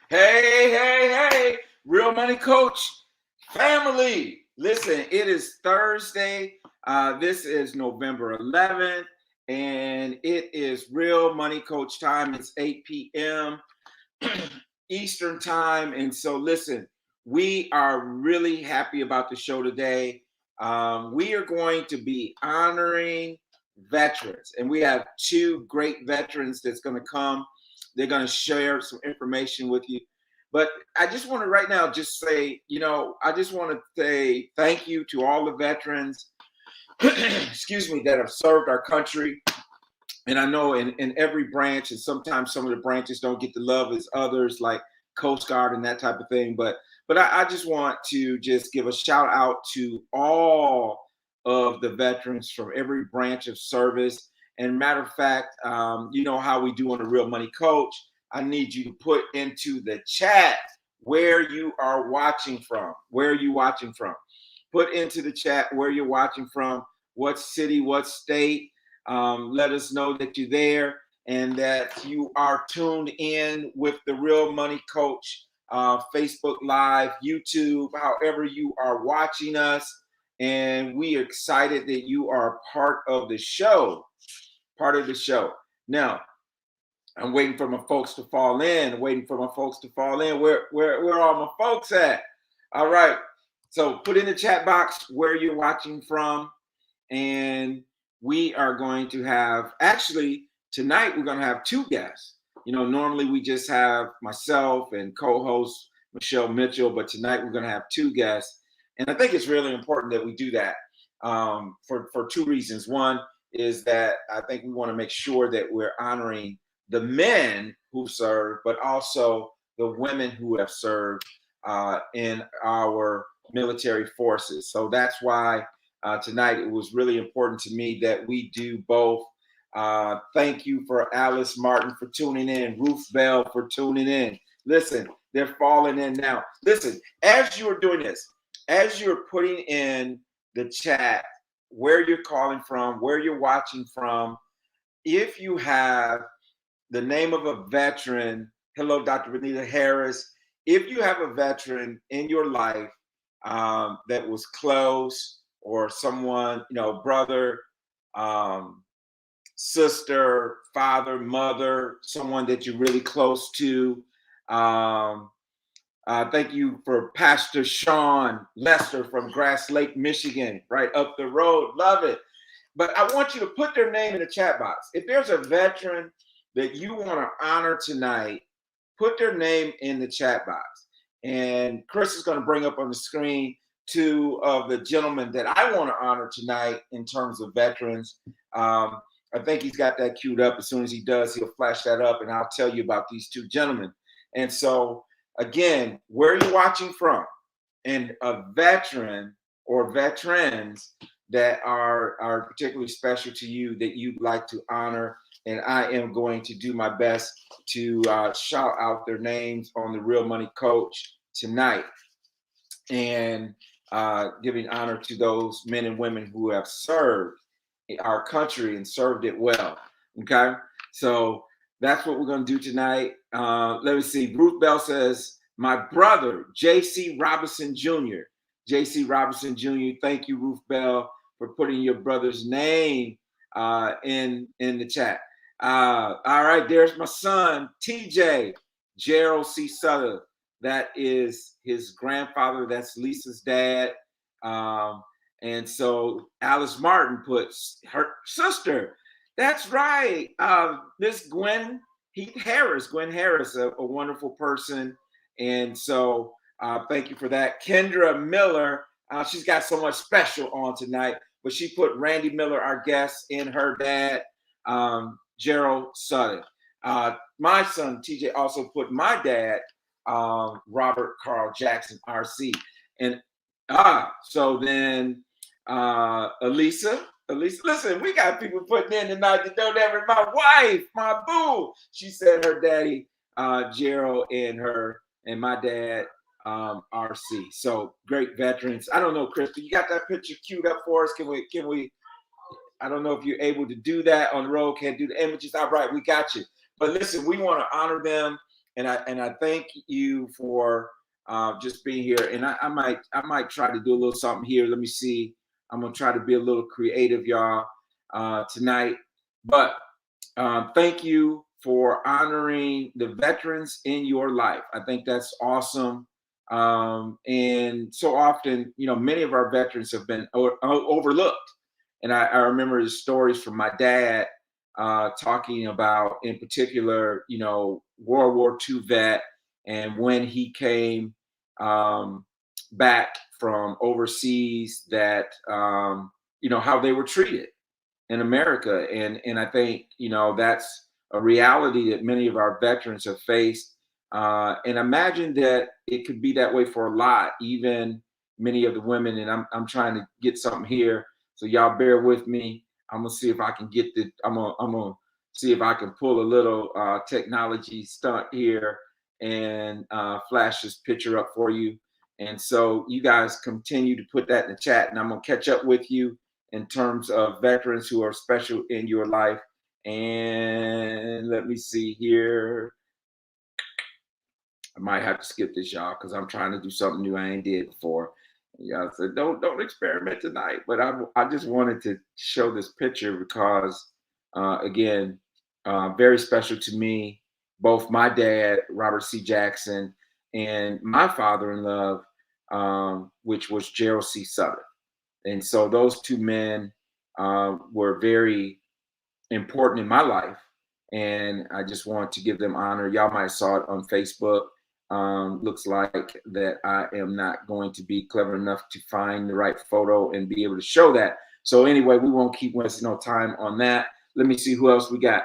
Hey, Real Money Coach family. Listen, it is Thursday. This is November 11th, and it is Real Money Coach time. It's 8 p.m. Eastern time. And so, listen, we are really happy about the show today. We are going to be honoring veterans, and we have two great veterans that's going to come. They're going to share some information with you. But I just want to right now just say, I just want to say thank you to all the veterans, excuse me, that have served our country. And I know in every branch, and sometimes some of the branches don't get the love as others, like Coast Guard and that type of thing. But I just want to just give a shout out to all of the veterans from every branch of service. And matter of fact, you know how we do on the Real Money Coach. I need you to put into the chat where you are watching from. Where are you watching from? Put into the chat where you're watching from, what city, what state. Let us know that you're there and that you are tuned in with the Real Money Coach, Facebook Live, YouTube, however you are watching us. And we are excited that you are part of the show. Part of the show. Now, I'm waiting for my folks to fall in. Where are my folks at? All right. So put in the chat box where you're watching from. And we are going to have, actually, tonight we're going to have two guests. Normally we just have myself and co-host Michelle Mitchell, but tonight we're going to have two guests. And I think it's really important that we do that for two reasons. One is that I think we want to make sure that we're honoring the men who serve, but also the women who have served in our military forces. So that's why tonight it was really important to me that we do both. Thank you for Alice Martin for tuning in, Ruth Bell for tuning in. Listen, they're falling in now. Listen, as you're doing this, as you're putting in the chat where you're calling from, where you're watching from, if you have the name of a veteran, hello, Dr. Benita Harris. If you have a veteran in your life that was close, or someone, brother, sister, father, mother, someone that you're really close to. Thank you for Pastor Sean Lester from Grass Lake, Michigan, right up the road. Love it. But I want you to put their name in the chat box. If there's a veteran that you want to honor tonight, put their name in the chat box. And Chris is going to bring up on the screen two of the gentlemen that I want to honor tonight in terms of veterans. I think he's got that queued up. As soon as he does, he'll flash that up, and I'll tell you about these two gentlemen. And so, again, where are you watching from? And a veteran or veterans that are particularly special to you that you'd like to honor. And I am going to do my best to shout out their names on the Real Money Coach tonight, and giving honor to those men and women who have served our country and served it well. Okay, so that's what we're going to do tonight. Let me see. Ruth Bell says, my brother, J.C. Robinson Jr. J.C. Robinson Jr., thank you, Ruth Bell, for putting your brother's name in the chat. All right, there's my son, TJ, Gerald C. Sutter. That is his grandfather. That's Lisa's dad. And so Alice Martin puts her sister. That's right. Miss Gwen Harris. Gwen Harris, a wonderful person. And so thank you for that. Kendra Miller, she's got so much special on tonight, but she put Randy Miller, our guest, in her dad, Gerald Sutton. My son, TJ, also put my dad, Robert Carl Jackson, RC. And so then Elisa, listen, we got people putting in tonight that don't ever. My wife, my boo, she said her daddy, Gerald, and my dad, RC. So great veterans. I don't know, Chris, you got that picture queued up for us? Can we? I don't know if you're able to do that on the road. Can't do the images. All right, we got you. But listen, we want to honor them. and I thank you for just being here. And I might try to do a little something here. Let me see. I'm gonna try to be a little creative, y'all, tonight. But thank you for honoring the veterans in your life. I think that's awesome. And so often, many of our veterans have been overlooked. And I remember the stories from my dad talking about, in particular, World War II vet, and when he came back from overseas, that how they were treated in America. And I think, that's a reality that many of our veterans have faced. And imagine that it could be that way for a lot, even many of the women. And I'm trying to get something here. So y'all bear with me. I'm gonna see if I can get I'm gonna see if I can pull a little technology stunt here and flash this picture up for you. And so you guys continue to put that in the chat, and I'm gonna catch up with you in terms of veterans who are special in your life. And let me see here. I might have to skip this, y'all, because I'm trying to do something new I ain't did before. Y'all said don't experiment tonight, but I just wanted to show this picture because again, very special to me. Both my dad, Robert C. Jackson, and my father-in-law, which was Gerald C. Southern. And so those two men were very important in my life, and I just want to give them honor. Y'all might have saw it on Facebook. Looks like that I am not going to be clever enough to find the right photo and be able to show that. So anyway, we won't keep wasting no time on that. Let me see who else we got.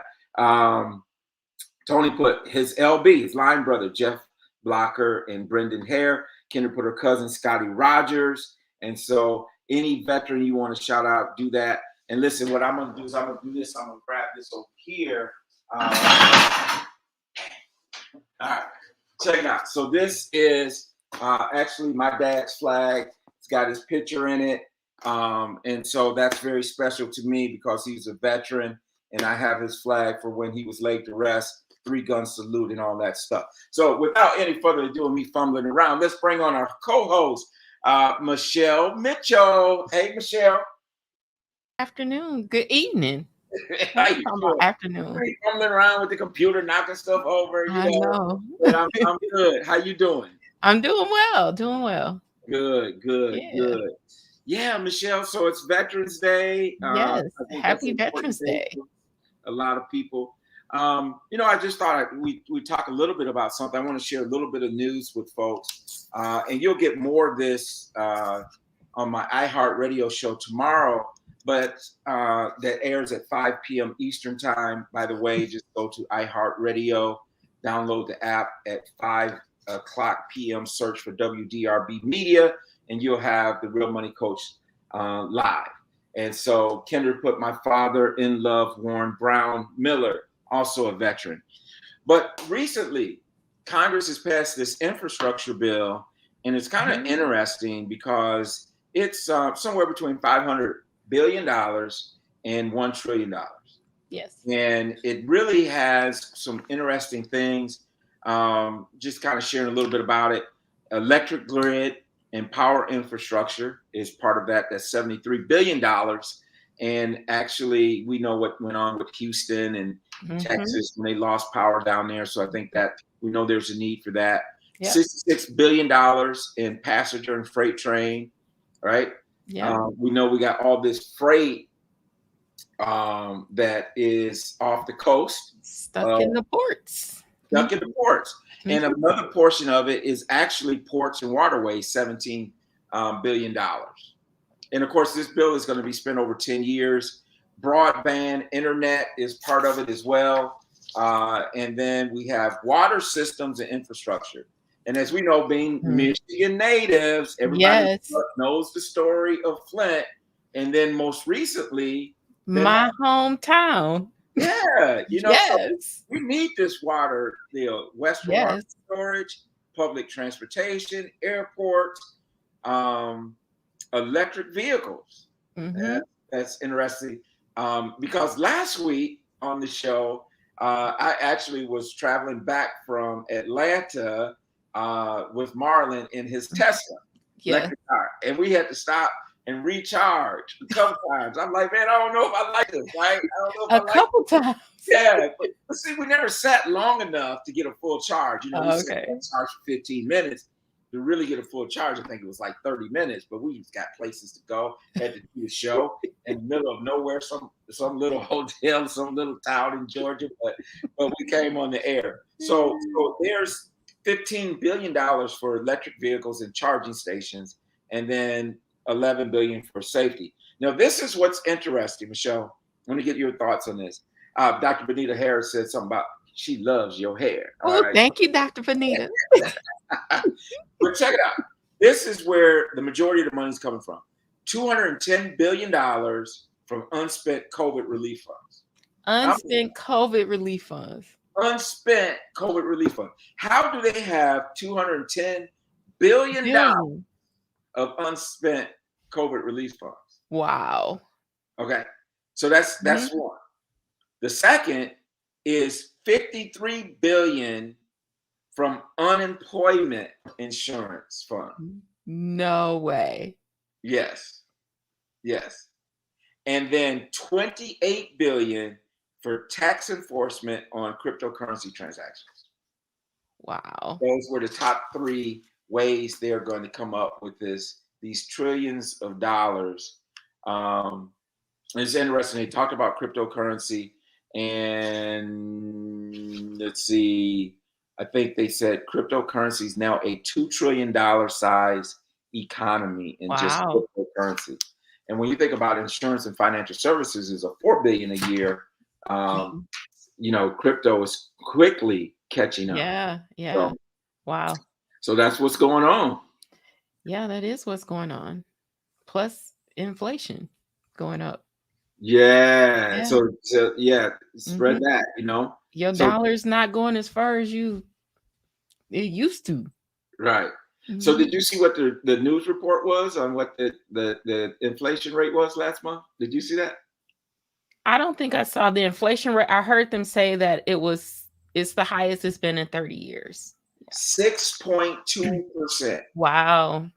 Tony put his LB, his line brother, Jeff Blocker and Brendan Hare. Kendra put her cousin, Scotty Rogers. And so any veteran you want to shout out, do that. And listen, what I'm going to do is I'm going to do this. I'm going to grab this over here. All right, check it out. So this is actually my dad's flag. It's got his picture in it. And so that's very special to me because he's a veteran, and I have his flag for when he was laid to rest, 3-gun salute and all that stuff. So without any further ado and me fumbling around, let's bring on our co-host, Michelle Mitchell. Hey, Michelle. Afternoon. Good evening. How you doing? Afternoon. You fumbling around with the computer, knocking stuff over. I know. But I'm good. How you doing? I'm doing well. Doing well. Good. Yeah. Yeah, Michelle. So it's Veterans Day. Yes. I think Happy that's Veterans Day. for a lot of people. I just thought we talk a little bit about something. I want to share a little bit of news with folks, and you'll get more of this on my iHeartRadio show tomorrow. But that airs at 5 p.m. Eastern time. By the way, just go to iHeartRadio, download the app at 5 o'clock p.m. Search for WDRB Media, and you'll have the Real Money Coach live. And so Kendra put my father-in-law, Warren Brown Miller, also a veteran. But recently, Congress has passed this infrastructure bill, and it's kind of interesting because it's somewhere between $500 billion and $1 trillion. Yes. And it really has some interesting things. Just kind of sharing a little bit about it. Electric grid and power infrastructure is part of that. That's $73 billion. And actually, we know what went on with Houston and Texas when they lost power down there. So I think that we know there's a need for that. Yep. $66 billion in passenger and freight train, right? Yeah. We know we got all this freight that is off the coast. Stuck in the ports. Stuck in the ports. And another portion of it is actually ports and waterways, $17 billion. And of course, this bill is going to be spent over 10 years. Broadband internet is part of it as well. And then we have water systems and infrastructure. And as we know, being Michigan natives, everybody knows the story of Flint. And then most recently, my hometown. Yeah, so we need this water, Western water storage, public transportation, airports, electric vehicles. That's interesting because last week on the show, I actually was traveling back from Atlanta with Marlon in his Tesla electric car, and we had to stop and recharge a couple times. I'm like, man, I don't know if I like this, right? I don't know if A I like couple times. Yeah, but see, we never sat long enough to get a full charge. You know, we sat Okay. on charge for 15 minutes to really get a full charge. I think it was like 30 minutes, but we just got places to go. Had to do a show in the middle of nowhere, some little hotel, some little town in Georgia, but we came on the air. So there's $15 billion for electric vehicles and charging stations, and then 11 billion for safety. Now, this is what's interesting, Michelle. I want to get your thoughts on this. Dr. Benita Harris said something about she loves your hair. All Oh, right. thank you, Dr. Benita. But check it out. This is where the majority of the money is coming from. $210 billion from unspent COVID relief funds. Unspent COVID relief funds. Unspent COVID relief funds. How do they have $210 billion of unspent COVID relief funds? Wow. Okay. So that's one. The second is 53 billion from unemployment insurance fund. No way. Yes. And then 28 billion for tax enforcement on cryptocurrency transactions. Wow. Those were the top three ways they're going to come up with these trillions of dollars. It's interesting. They talked about cryptocurrency, and let's see, I think they said cryptocurrency is now a $2 trillion size economy in just cryptocurrency. And when you think about insurance and financial services is a $4 billion a year, crypto is quickly catching up. Yeah. So, wow. So that's what's going on. Yeah, that is what's going on. Plus inflation going up. Yeah. So spread that, Your dollar's not going as far as it used to. Right. So did you see what the news report was on what the inflation rate was last month? Did you see that? I don't think I saw the inflation rate. I heard them say that it's the highest it's been in 30 years. 6.2%. Wow.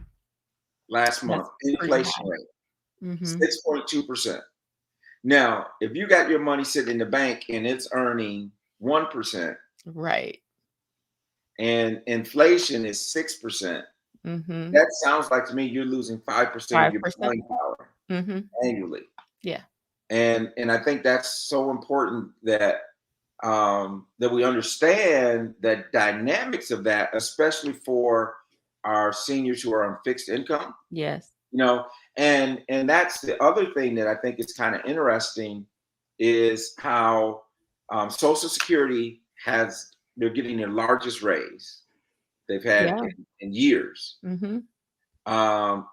Last month, inflation rate. 6.2%. Now, if you got your money sitting in the bank and it's earning 1%, right, and inflation is 6%, that sounds like to me you're losing 5% of your buying power annually. Yeah. And I think that's so important that that we understand the dynamics of that, especially for our seniors who are on fixed income. Yes. And that's the other thing that I think is kind of interesting is how Social Security they're getting their largest raise they've had in years. And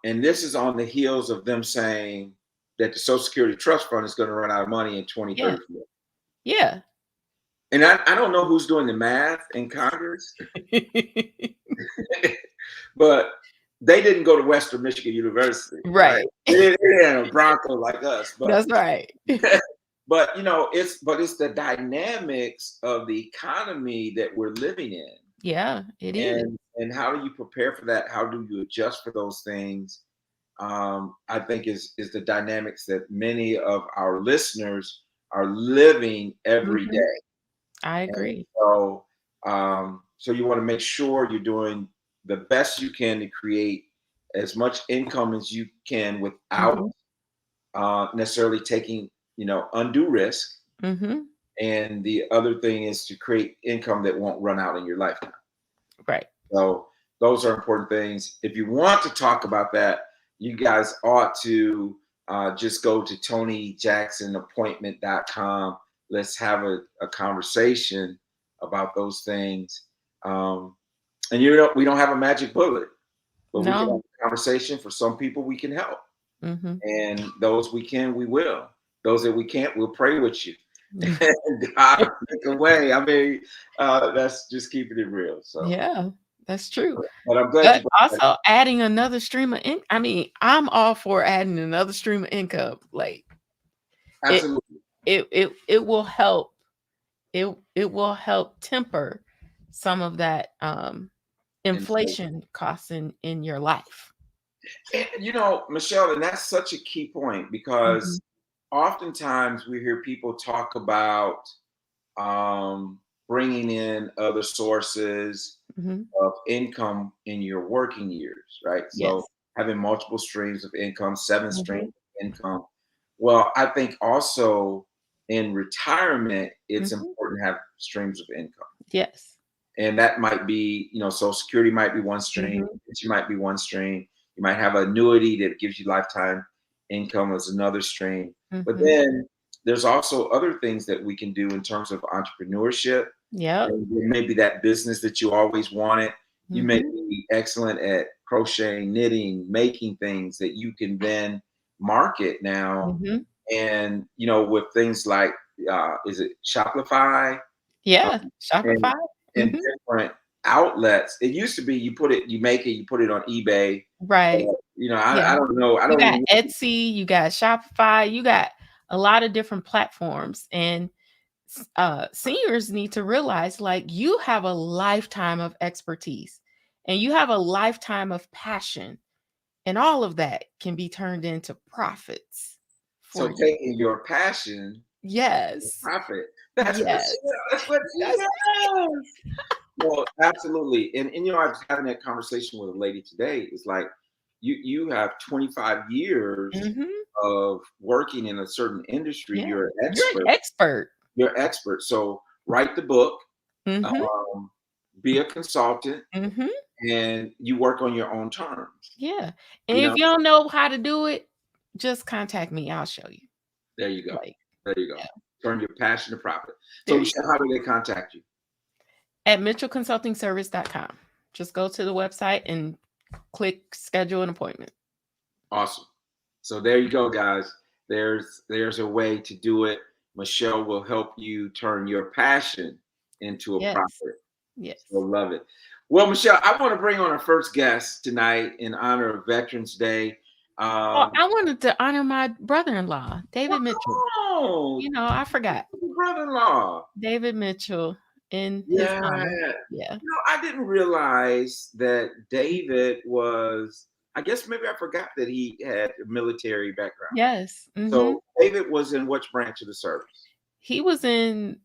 this is on the heels of them saying that the Social Security Trust Fund is going to run out of money in 2034. Yeah. And I don't know who's doing the math in Congress, but they didn't go to Western Michigan University. Right. They ain't a Bronco like us. But, that's right. But it's the dynamics of the economy that we're living in. Yeah, it is. And how do you prepare for that? How do you adjust for those things? I think is the dynamics that many of our listeners are living every day. I agree. And so you want to make sure you're doing the best you can to create as much income as you can without necessarily taking, undue risk. And the other thing is to create income that won't run out in your lifetime. Right. So those are important things. If you want to talk about that, you guys ought to just go to TonyJacksonAppointment.com. Let's have a conversation about those things. And we don't have a magic bullet, but we can have a conversation. For some people, we can help. And those we can, we will. Those that we can't, we'll pray with you. And God make a way. I mean, that's just keeping it real. So yeah, that's true. But I'm glad. But also adding another stream of income. I mean, I'm all for adding another stream of income. Like, absolutely, it will help it will help temper some of that Inflation. inflation costs in your life. And, Michelle, and that's such a key point Mhm, because oftentimes we hear people talk about bringing in other sources mhm. of income in your working years, right? So Yes. having multiple streams of income, 7 streams Mhm, of income. Well, I think also in retirement, it's mhm. important to have streams of income. Yes. And that might be, Social Security might be one stream, Mhm, pension might be one stream. You might have an annuity that gives you lifetime income as another stream. But mhm. then there's also other things that we can do in terms of entrepreneurship. Yep. And maybe that business that you always wanted. You may Mhm, be excellent at crocheting, knitting, making things that you can then market now. mhm. And with things like is it Shopify? Yeah, Um, and Shopify. and Mhm. different outlets. It used to be you make it, you put it on eBay. Right. I Yeah. don't know. I You don't got even. Etsy, you got Shopify, you got a lot of different platforms, and seniors need to realize like you have a lifetime of expertise and you have a lifetime of passion, and all of that can be turned into profits for So you. taking your passion, Yes. profit. That's Yes. Michelle. That's what she That's does. Well, absolutely. And I was having that conversation with a lady today. It's like you have 25 years Mhm. of working in a certain industry. Yeah. You're an You're an expert. expert. You're expert. So write the book, Mhm. um, be a consultant, Mhm. and you work on your own terms. Yeah. And You if know, you don't know how to do it, just contact me. I'll show you. there you go. Like, There you go. yeah. Turn your passion to profit. So There you Michelle, go. how do they contact you? At mitchellconsultingservice.com. Just go to the website and click schedule an appointment. Awesome. So there you go, guys. There's a way to do it. Michelle will help you turn your passion into a Yes. profit. So Yes. love it. Well, Michelle, I want to bring on our first guest tonight in honor of Veterans Day. Oh, Um, I wanted to honor my brother-in-law, David Mitchell. oh, I forgot. brother-in-law. David Mitchell in his Yeah. honor. Yeah. I didn't realize that David was, I guess maybe I forgot that he had a military background. Yes. Mhm. So David was in which branch of the service? He was in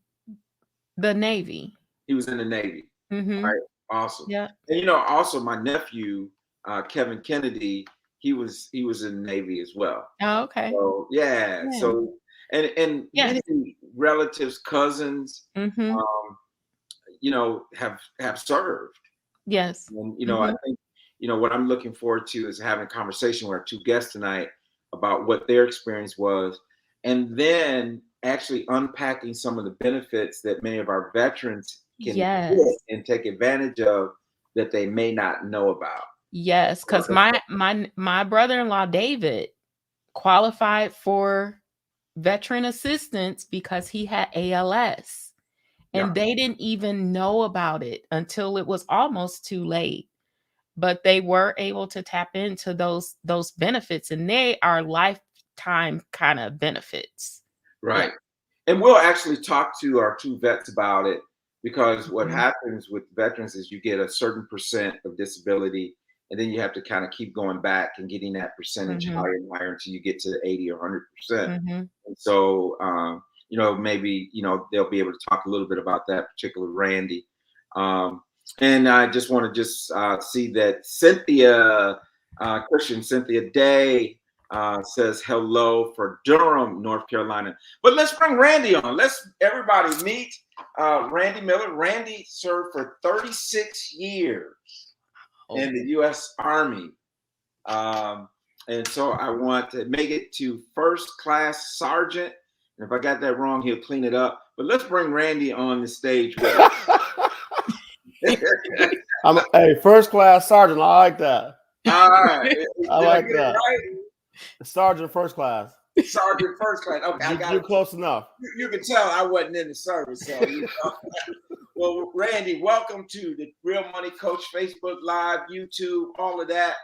the Navy. He was in the Navy. All Mhm. right, awesome. Yeah. And also my nephew, Kevin Kennedy, he was in the Navy as well. Oh, okay. So yeah, Yeah. so and Yes. many relatives, cousins, Mhm. um, have served. Yes. And I Mhm. think what I'm looking forward to is having a conversation with our two guests tonight about what their experience was, and then actually unpacking some of the benefits that many of our veterans can get Yes. and take advantage of that they may not know about. Yes, because my brother-in-law David qualified for veteran assistance because he had ALS, Yeah, and they didn't even know about it until it was almost too late. But they were able to tap into those benefits, and they are lifetime kind of benefits. Yeah. right. And we'll actually talk to our two vets about it because what Mhm. happens with veterans is you get a certain percent of disability, and then you have to kind of keep going back and getting that percentage Mhm. higher and higher until you get to 80 or 100%. Mhm. And so, maybe they'll be able to talk a little bit about that, particular Randy. And I just want to see that Cynthia Christian, Cynthia Day says hello for Durham, North Carolina. But let's bring Randy on. Let's everybody meet Randy Miller. Randy served for 36 years Oh. in the U.S. Army. Um, and so I want to make it to first class sergeant. And if I got that wrong, he'll clean it up. But let's bring Randy on the stage with us. Hey, first class sergeant. I like that. All right. I Did I like get it that. right? Sergeant first class. Sergeant first class. Okay, I got You're it. close enough. You can tell I wasn't in the service. So, well, Randy, welcome to the Real Money Coach Facebook Live, YouTube, all of that.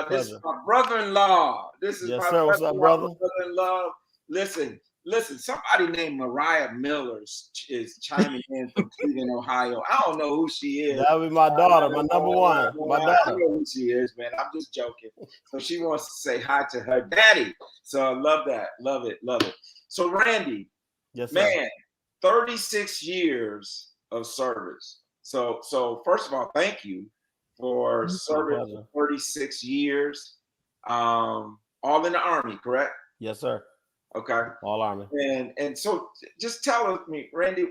This is Pleasure. my brother-in-law. This is Yes, my sir. What's up, brother-in-law, brother? my brother-in-law. Listen, listen, somebody named Mariah Miller is chiming in from Cleveland, Ohio. I don't know who she is. That would be my daughter, my number one. My I daughter. know who she is, man. I'm just joking. So she wants to say hi to her daddy. So I love that. Love it. Love it. So Randy, Yes, sir. man, 36 years of service. So first of all, thank you for service for 36 years. All in the Army, correct? Yes, sir. Okay. All Army. And so just tell me, Randy,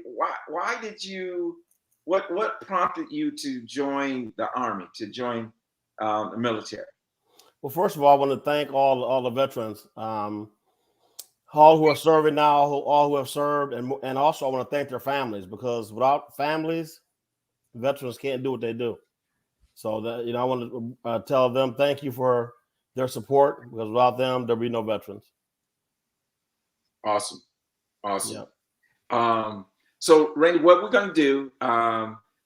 why did you what prompted you to join the Army, to join the military? Well, first of all, I want to thank all the veterans, all who are serving now, all who have served, and also I want to thank their families, because without families, veterans can't do what they do. So that, I want to tell them thank you for their support, because without them, there'll be no veterans. Awesome. Yeah. So Randy, what we're gonna do,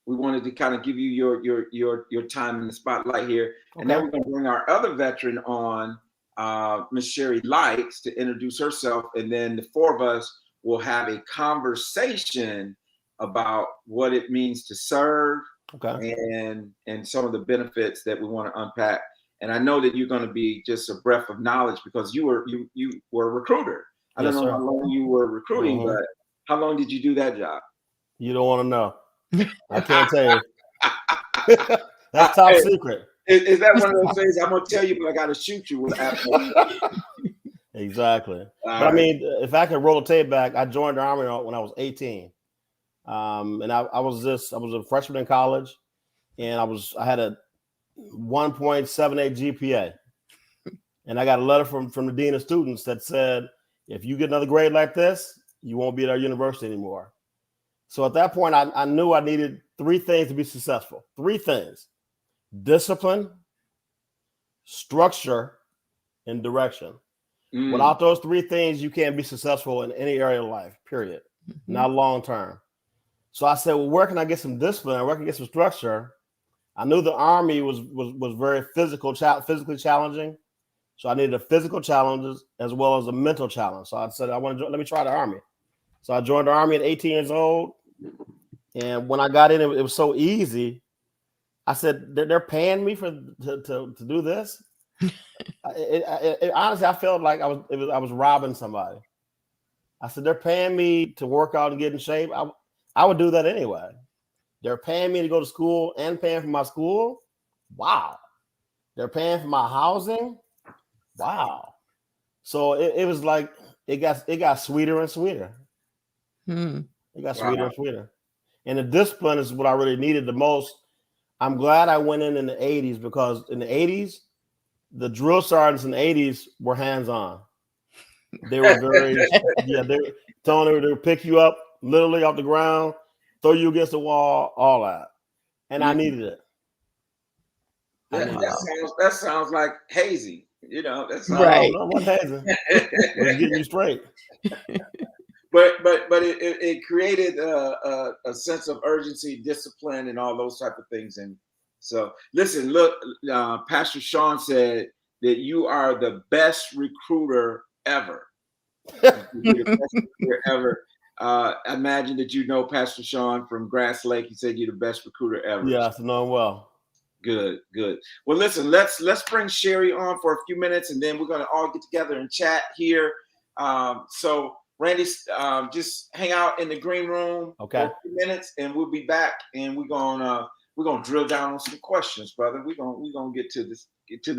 we wanted to kind of give you your time in the spotlight here, and then we're gonna bring our other veteran on, Miss Sherry Likes, to introduce herself, and then the four of us will have a conversation about what it means to serve, and some of the benefits that we want to unpack. And I know that you're going to be just a breath of knowledge, because you were a recruiter. I don't know how long you were recruiting, but how long did you do that job? You don't want to know. I can't tell you. That's top secret. Is that one of those things I'm going to tell you, but I got to shoot you with after? Exactly. But I mean, if I could roll the tape back, I joined the Army when I was 18. And I was a freshman in college, and I had a 1.78 GPA. And I got a letter from the dean of students that said, if you get another grade like this, you won't be at our university anymore. So at that point, I knew I needed three things to be successful. Three things: discipline, structure, and direction. Without those three things, you can't be successful in any area of life, period. Not long term. So I said, well, where can I get some discipline? Where can I get some structure? I knew the Army was very physically challenging. So I needed a physical challenge as well as a mental challenge. So I said, let me try the Army. So I joined the Army at 18 years old. And when I got in, it was so easy. I said, they're paying me to do this. Honestly, I felt like I was robbing somebody. I said, they're paying me to work out and get in shape. I would do that anyway. They're paying me to go to school and paying for my school. Wow. They're paying for my housing. Wow. So it was like it got sweeter and sweeter. It got sweeter and sweeter. And the discipline is what I really needed the most. I'm glad I went in the 80s, because in the 80s, the drill sergeants in the 80s were hands-on. They were very, they were telling them to pick you up literally off the ground, throw you against the wall, all that. And I needed it. That sounds like hazy. That sounds right. No, what hazy? It was getting you straight. But it created a sense of urgency, discipline, and all those type of things. And so, listen, look, Pastor Sean said that you are the best recruiter ever. The best recruiter ever. I imagine that you know Pastor Sean from Grass Lake. He said you're the best recruiter ever. Yes, I know him well. Good. Well, listen, let's bring Sherry on for a few minutes, and then we're going to all get together and chat here. So Randy, just hang out in the green room for a few minutes, and we'll be back, and we're gonna drill down on some questions, brother. We're gonna get to the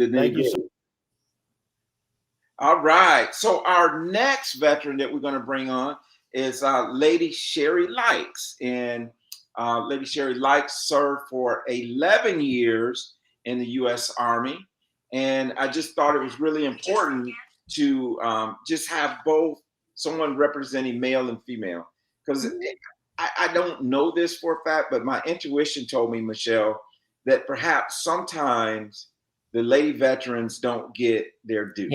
nitty-gritty. All right. So our next veteran that we're gonna bring on is Lady Sherry Likes, and Lady Sherry Likes served for 11 years in the U.S. Army, and I just thought it was really important to just have both someone representing male and female, because I don't know this for a fact, but my intuition told me, Michelle, that perhaps sometimes the lady veterans don't get their due.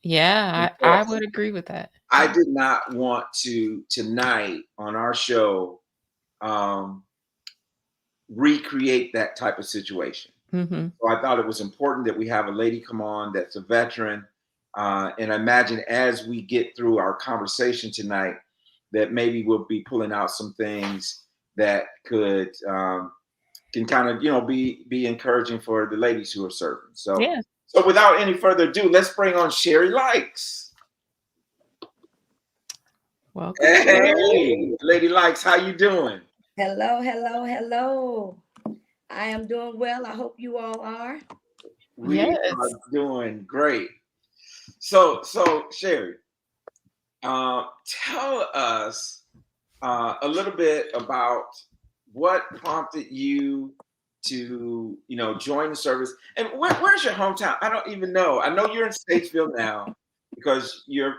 Yeah, I would agree with that. I did not want to tonight on our show recreate that type of situation. So I thought it was important that we have a lady come on that's a veteran, And I imagine as we get through our conversation tonight, that maybe we'll be pulling out some things that could can kind of be encouraging for the ladies who are serving. So Yeah. so without any further ado, let's bring on Sherry Likes. Welcome. Hey, Lady Likes, how you doing? Hello, hello, hello. I am doing well. I hope you all are. We Yes. are doing great. So Sherry, tell us a little bit about what prompted you to join the service, and where's your hometown? I don't even know. I know you're in Statesville now because you're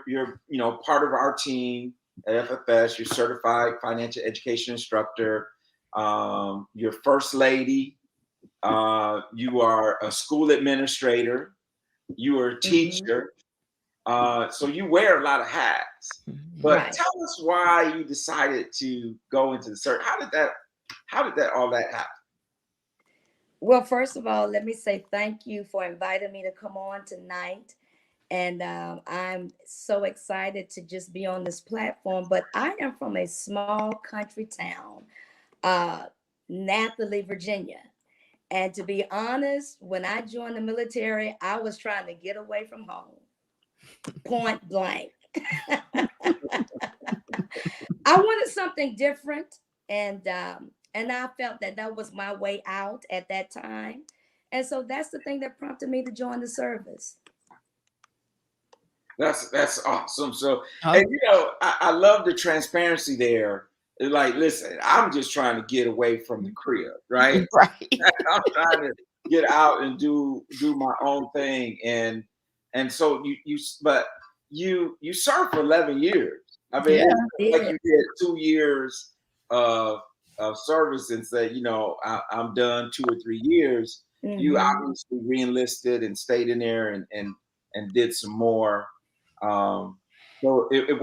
part of our team at FFS. You're certified financial education instructor. You're first lady. You are a school administrator. You are a teacher. So you wear a lot of hats. But Right. tell us why you decided to go into the Cert. How did all that happen? Well, first of all, let me say thank you for inviting me to come on tonight. And I'm so excited to just be on this platform. But I am from a small country town, Nathalie, Virginia. And to be honest, when I joined the military, I was trying to get away from home. Point blank. I wanted something different, and I felt that was my way out at that time, and so that's the thing that prompted me to join the service. That's awesome. So, Oh. and I love the transparency there. It's like, listen, I'm just trying to get away from the crib, right? Right. I'm trying to get out and do my own thing, and so you served for 11 years. I mean, Yeah. it's like you did 2 years of service and said, I'm done 2 or 3 years. You obviously re-enlisted and stayed in there and did some more. So it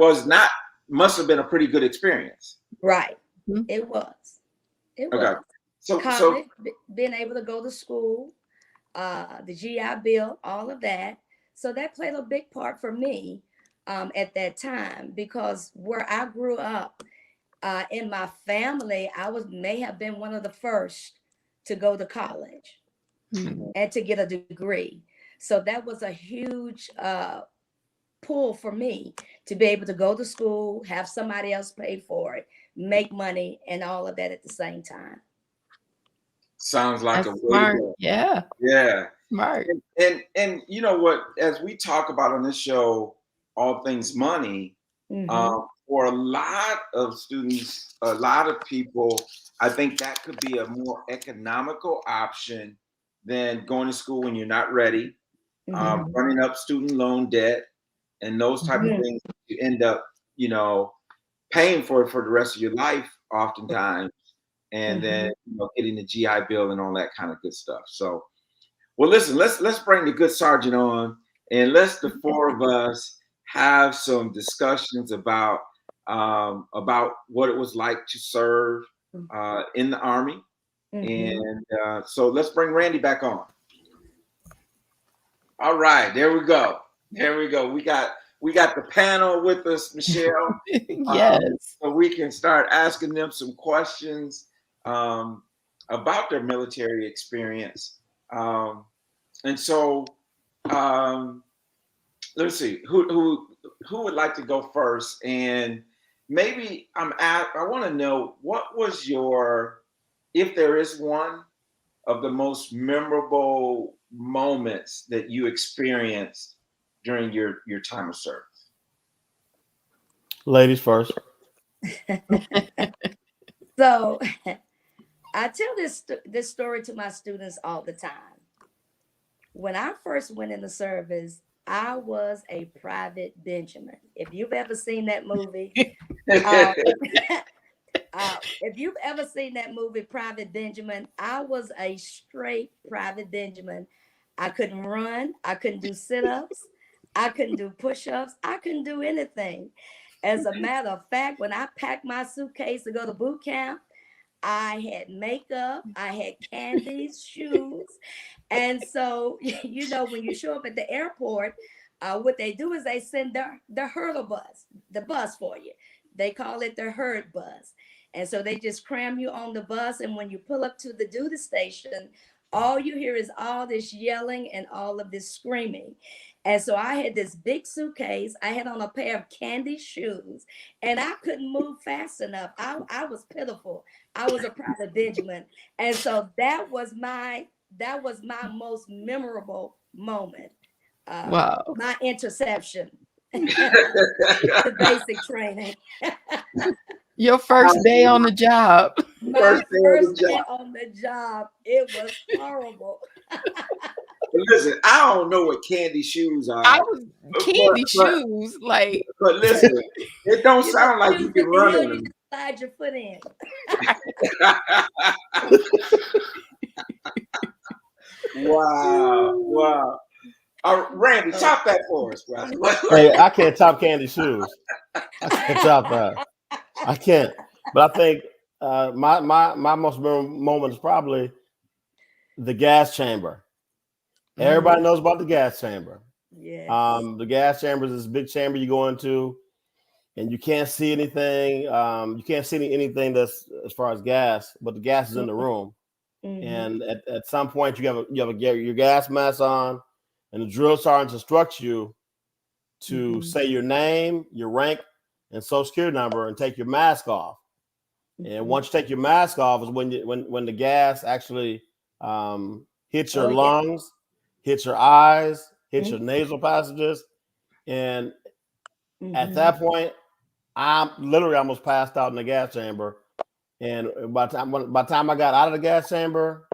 must have been a pretty good experience. Right. Mhm. It was. It Okay. was. So College, being able to go to school, the GI Bill, all of that. So that played a big part for me at that time, because where I grew up in my family, may have been one of the first to go to college and to get a degree. So that was a huge pull for me to be able to go to school, have somebody else pay for it, make money, and all of that at the same time. sounds like That's a way to smart. go. Yeah. Yeah. Smart. And you know what? As we talk about on this show, all things money, for a lot of students, a lot of people, I think that could be a more economical option than going to school when you're not ready, running up student loan debt, and those type of things. You end up, paying for it for the rest of your life, oftentimes, and then getting the GI Bill and all that kind of good stuff. So. Well, listen, let's bring the good sergeant on, and let's the four of us have some discussions about what it was like to serve in the Army. And so let's bring Randy back on. All right, there we go. There we go. We got the panel with us, Michelle. Yes. So we can start asking them some questions about their military experience. And so, let's see who would like to go first. And maybe I want to know, what was if there is one of the most memorable moments that you experienced during your time of service. Ladies first. So I tell this story to my students all the time. When I first went in the service, I was a Private Benjamin. If you've ever seen that movie, Private Benjamin, I was a straight Private Benjamin. I couldn't run. I couldn't do sit-ups. I couldn't do push-ups. I couldn't do anything. As a matter of fact, when I packed my suitcase to go to boot camp, I had makeup, I had candies, shoes. And so, when you show up at the airport, what they do is they send the hurdle bus, the bus for you. They call it the herd bus. And so they just cram you on the bus. And when you pull up to the duty station, all you hear is all this yelling and all of this screaming. And so I had this big suitcase. I had on a pair of candy shoes, and I couldn't move fast enough. I was pitiful. I was a private Benjamin. And so that was my most memorable moment. Wow. My interception. The basic training. Your first day on the job. My first day on the job. It was horrible. Listen, I don't know what candy shoes are. Candy shoes, like. But listen, it don't sound like you can run in them. You just slide your foot in. Wow. Randy, top that for us, bro. Hey, I can't top candy shoes. I can't top that. I can't. But I think my most memorable moment is probably the gas chamber. Everybody knows about the gas chamber. Yeah. The gas chamber is this big chamber you go into, and you can't see anything. You can't see anything that's as far as gas, but the gas is in the room. Mm-hmm. And at some point, you have your gas mask on, and the drill sergeant instructs you to say your name, your rank, and social security number, and take your mask off. And once you take your mask off is when the gas actually hits your lungs, hits your eyes, hits your nasal passages, and at that point, I'm literally almost passed out in the gas chamber. And by the time I got out of the gas chamber,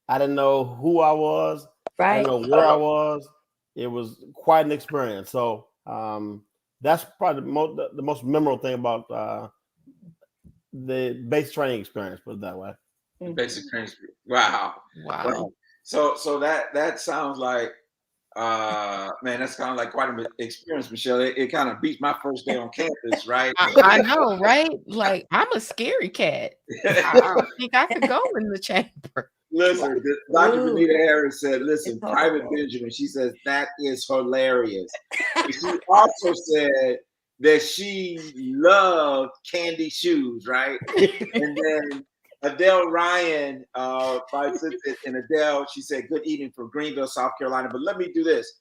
I didn't know who I was. Right. I didn't know where I was. It was quite an experience. So that's probably the most memorable thing about the basic training experience. Put it that way. Basic training. Wow. So that sounds like man, that's kind of like quite an experience, Michelle. It kind of beats my first day on campus, right? I know, right? Like, I'm a scary cat. I don't think I could go in the chamber. Listen, Dr. Benita Harris said, listen, Private Benjamin, she says, that is hilarious. She also said that she loved candy shoes, right? And then Adele Ryan, and Adele, she said, good evening from Greenville, South Carolina. But let me do this.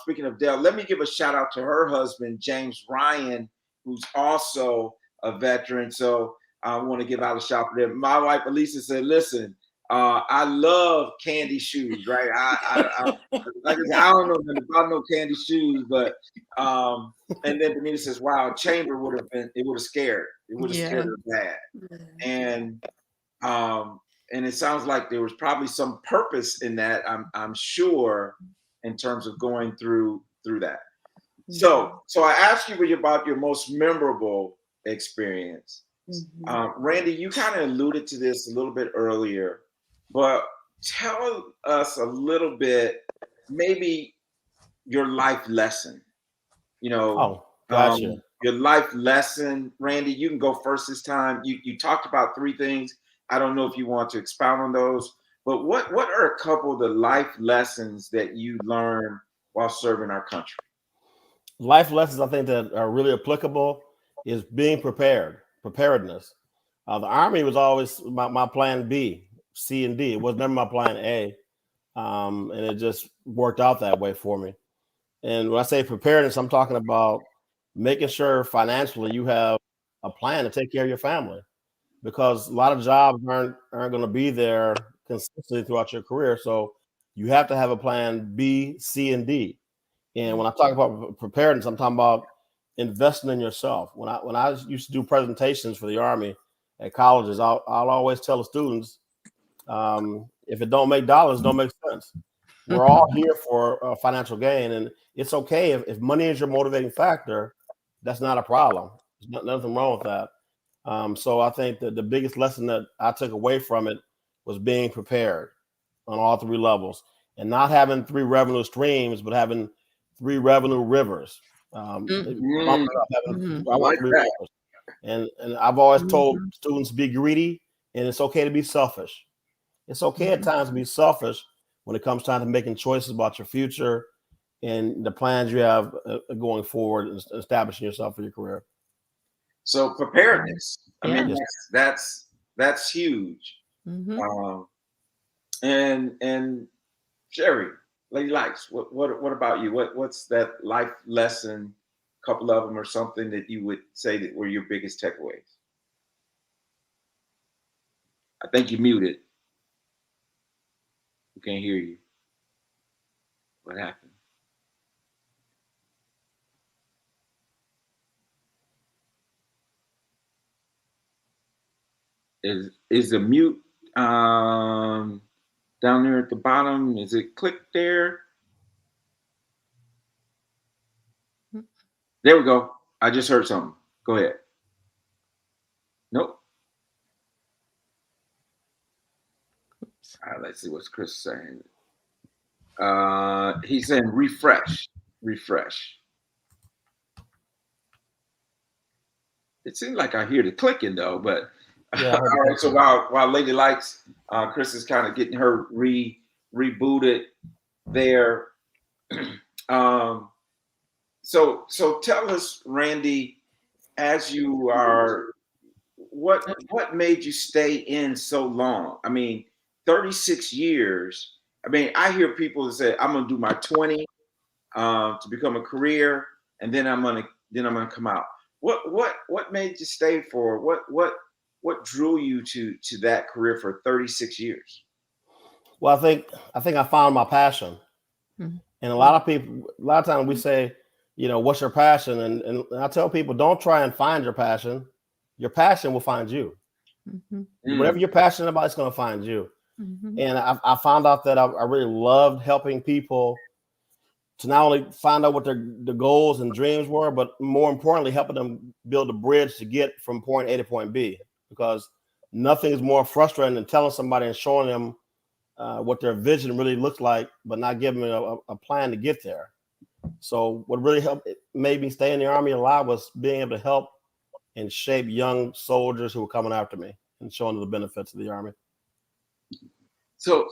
Speaking of Adele, let me give a shout out to her husband, James Ryan, who's also a veteran. So I want to give out a shout out to them. My wife, Elisa, said, listen, I love candy shoes, right? I like I said, I don't know about no candy shoes, but and then Benita says, wow, chamber would have scared. It would have scared her bad. And it sounds like there was probably some purpose in that, I'm sure, in terms of going through that. So I asked you about your most memorable experience. Randy, you kind of alluded to this a little bit earlier, but tell us a little bit, maybe your life lesson, Gotcha. Your life lesson. Randy, you can go first this time. You talked about 3 things. I don't know if you want to expound on those, but what are a couple of the life lessons that you learned while serving our country? Life lessons I think that are really applicable is being preparedness. The Army was always my plan B, C, and D. It was never my plan A. And it just worked out that way for me. And when I say preparedness, I'm talking about making sure financially you have a plan to take care of your family, because a lot of jobs aren't going to be there consistently throughout your career. So you have to have a plan B, C, and D. And when I talk about preparedness, I'm talking about investing in yourself. When I used to do presentations for the Army at colleges, I'll always tell the students, if it don't make dollars, it don't make sense. We're all here for financial gain, and it's okay if money is your motivating factor. That's not a problem. There's nothing wrong with that. So I think that the biggest lesson that I took away from it was being prepared on all 3 levels, and not having 3 revenue streams, but having 3 revenue rivers. I want 3 rivers. And I've always told students, be greedy, and it's okay to be selfish. It's okay at times to be selfish when it comes time to making choices about your future and the plans you have going forward and establishing yourself for your career. So preparedness. I mean, Yeah. that's huge. Mm-hmm. And Sherry, Lady Lights, what about you? What's that life lesson? Couple of them or something that you would say that were your biggest takeaways? I think you muted. We can't hear you. What happened? Is the mute down there at the bottom? Is it clicked there? There we go. I just heard something. Go ahead. Nope. All right, let's see what's Chris saying. He's saying refresh. It seems like I hear the clicking though, but Yeah. all right. So while Lady Likes, Chris is kind of getting her rebooted there. So tell us, Randy, as you are, what made you stay in so long? I mean, 36 years. I mean, I hear people that say, I'm gonna do my 20 to become a career, and then I'm gonna come out. What made you stay for what drew you to that career for 36 years? Well, I think I found my passion. Mm-hmm. And a lot of times we say, you know, what's your passion? And I tell people, don't try and find your passion. Your passion will find you. Mm-hmm. Whatever you're passionate about, it's going to find you. Mm-hmm. And I found out that I really loved helping people to not only find out what their goals and dreams were, but more importantly, helping them build a bridge to get from point A to point B. Because nothing is more frustrating than telling somebody and showing them what their vision really looks like, but not giving them a plan to get there. So what really made me stay in the Army a lot was being able to help and shape young soldiers who were coming after me and showing them the benefits of the Army. So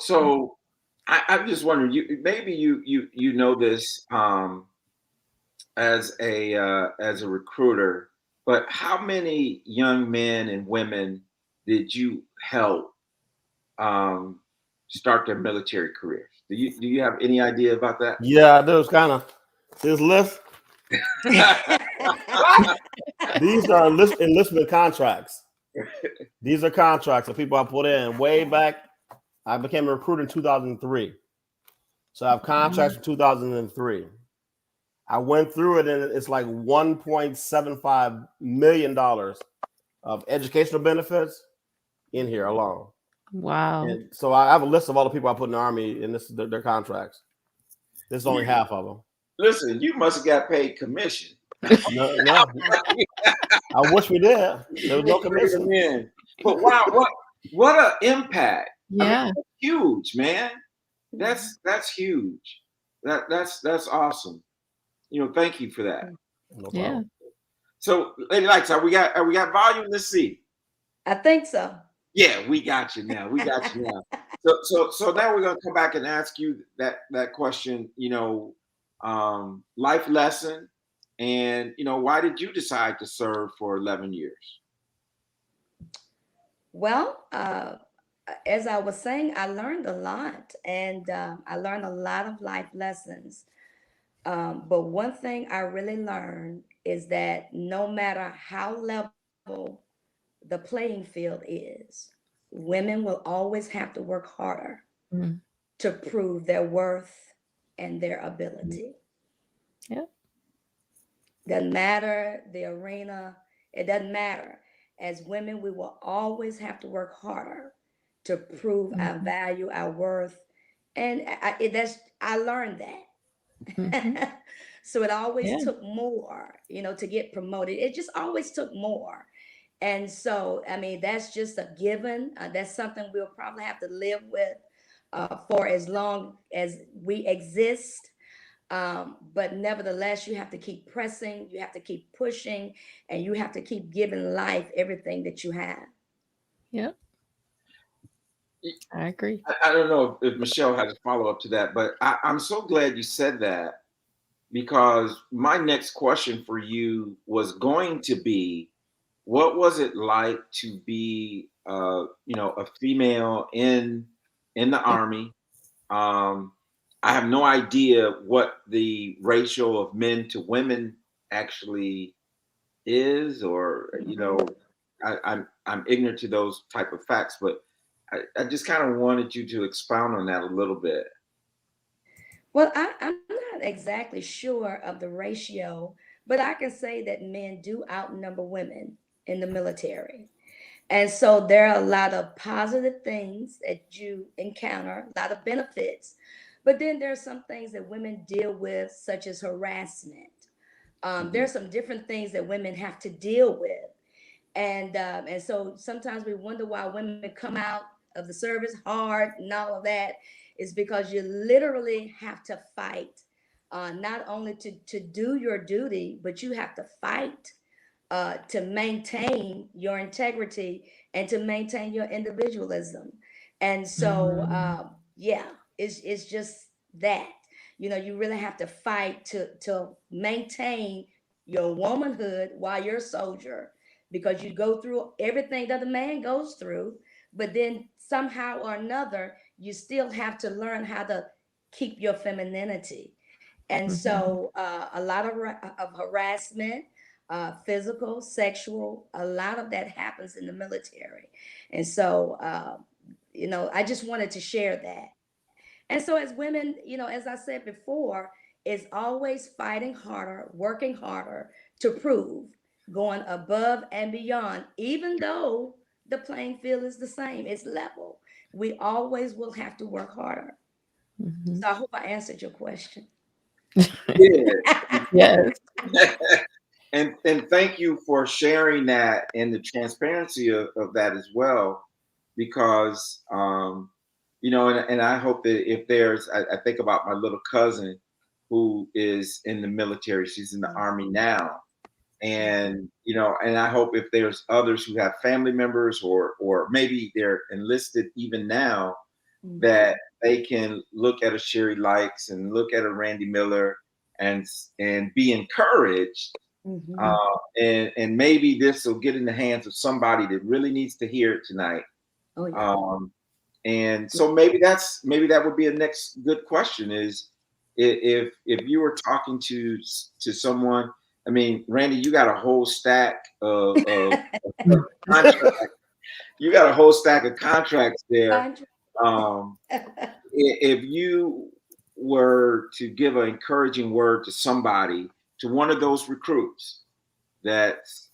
I'm just wondering, you know this as a recruiter, but how many young men and women did you help start their military careers? Do you have any idea about that? Yeah, there was kind of this list. These are enlistment contracts. These are contracts of people I put in way back. I became a recruiter in 2003. So I have contracts from 2003. I went through it, and it's like $1.75 million of educational benefits in here alone. Wow. And so I have a list of all the people I put in the Army, and this is their contracts. This is only half of them. Listen, you must have got paid commission. No. I wish we did. There was no commission. But wow, what an impact! Yeah, I mean, that's huge, man. That's huge. That's awesome. You know, thank you for that. No problem. yeah. So, Lady Lights, we got volume? Let's see. I think so. Yeah, we got you now. So now we're gonna come back and ask you that question. You know, life lesson, and you know, why did you decide to serve for 11 years? Well, as I was saying, I learned a lot, and I learned a lot of life lessons. But one thing I really learned is that no matter how level the playing field is, women will always have to work harder Mm. to prove their worth and their ability. Yeah. Doesn't matter the arena, it doesn't matter. As women, we will always have to work harder to prove our value, our worth. And I learned that. Mhm. So it always Yeah. took more, to get promoted. It just always took more. And so, I mean, that's just a given. That's something we'll probably have to live with for as long as we exist. But nevertheless, you have to keep pressing, you have to keep pushing, and you have to keep giving life everything that you have. Yeah. I agree. I don't know if Michelle has a follow up to that, but I'm so glad you said that because my next question for you was going to be, what was it like to be, a female in the Army? I have no idea what the ratio of men to women actually is, or I'm ignorant to those type of facts, but I just kind of wanted you to expound on that a little bit. Well, I'm not exactly sure of the ratio, but I can say that men do outnumber women in the military. And so there are a lot of positive things that you encounter, a lot of benefits. But then there are some things that women deal with, such as harassment. There Mhm. are some different things that women have to deal with. And so sometimes we wonder why women come out of the service hard and all of that is because you literally have to fight, not only to do your duty, but you have to fight to maintain your integrity and to maintain your individualism. And so, yeah, it's just that. You know, you really have to fight to maintain your womanhood while you're a soldier, because you go through everything that a man goes through, but then somehow or another, you still have to learn how to keep your femininity. And so a lot of harassment, physical, sexual, a lot of that happens in the military. And so, I just wanted to share that. And so, as women, as I said before, is always fighting harder, working harder to prove, going above and beyond, even though the playing field is the same, it's level. We always will have to work harder. So, I hope I answered your question. Yeah. Yes. And thank you for sharing that and the transparency of that as well, because and I hope that if I think about my little cousin who is in the military, she's in the Army now, and and I hope if there's others who have family members, or maybe they're enlisted even now, Mhm. that they can look at a Sherry Likes and look at a Randy Miller, and be encouraged, Mhm. and maybe this will get in the hands of somebody that really needs to hear it tonight. Oh yeah. Um, and so maybe that would be a next good question is, if you were talking to someone. I mean, Randy, you got a whole stack of contracts. You got a whole stack of contracts there. Andre. Um, if you were to give an encouraging word to somebody, to one of those recruits that's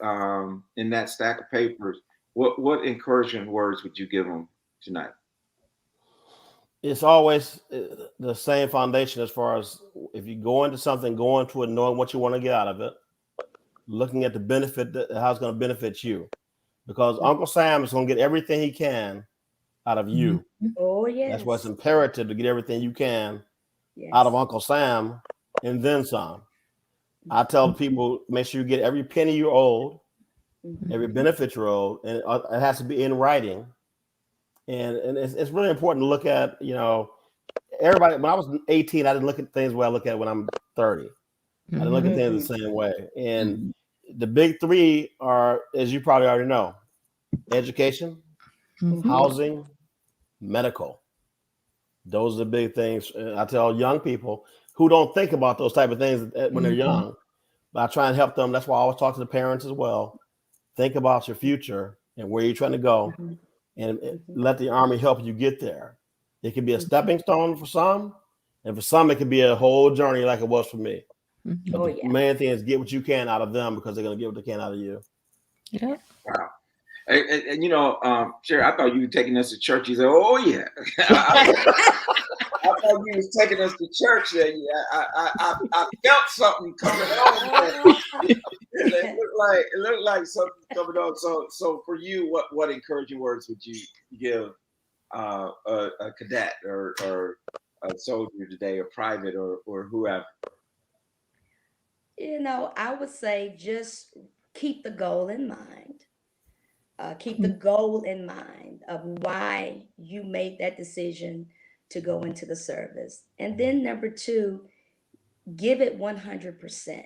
in that stack of papers, what encouraging words would you give them tonight? It's always the same foundation as far as if you go into something, go into it knowing what you want to get out of it, looking at the benefit, how it's going to benefit you. Because Uncle Sam is going to get everything he can out of you. Oh That's why it's yes. imperative to get everything you can out of Yes. Uncle Sam and then some. I tell people, make sure you get every penny you're owed, every Mhm. benefit you're owed, and it has to be in writing. And it's really important to look at, everybody. When I was 18, I didn't look at things the way I look at when I'm 30. I didn't look at things the same way. And Mhm. the big three are, as you probably already know, education, Mhm. housing, medical. Those are the big things. I tell young people who don't think about those type of things when they're young, but I try and help them. That's why I always talk to the parents as well. Think about your future and where you're trying to go, Mhm. and Mhm. let the Army help you get there. It could be a Mhm. stepping stone for some, and for some, it could be a whole journey like it was for me. But Oh the yeah. main thing is get what you can out of them, because they're going to get what they can out of you. Yeah. Wow. And Sherry, I thought you were taking us to church. You said, "Oh yeah." I thought you was taking us to church. There, yeah, I felt something coming on there. It looked like something coming on. So for you, what encouraging words would you give a cadet, or a soldier today, a private, or whoever? I would say just keep the goal in mind. Keep the goal in mind of why you made that decision to go into the service. And then number two, give it 100%.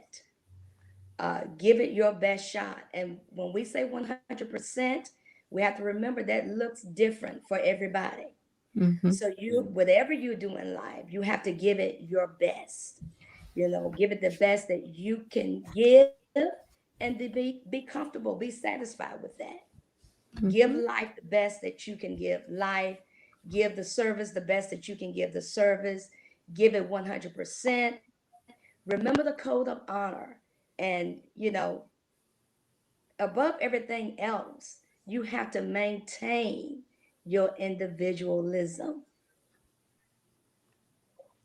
Give it your best shot. And when we say 100%, we have to remember that looks different for everybody. Mhm. So whatever you do in life, you have to give it your best. Give it the best that you can give, and to be comfortable, be satisfied with that. Give Mhm. life the best that you can give life. Give the service the best that you can give the service. Give it 100%. Remember the code of honor. And, above everything else, you have to maintain your individualism.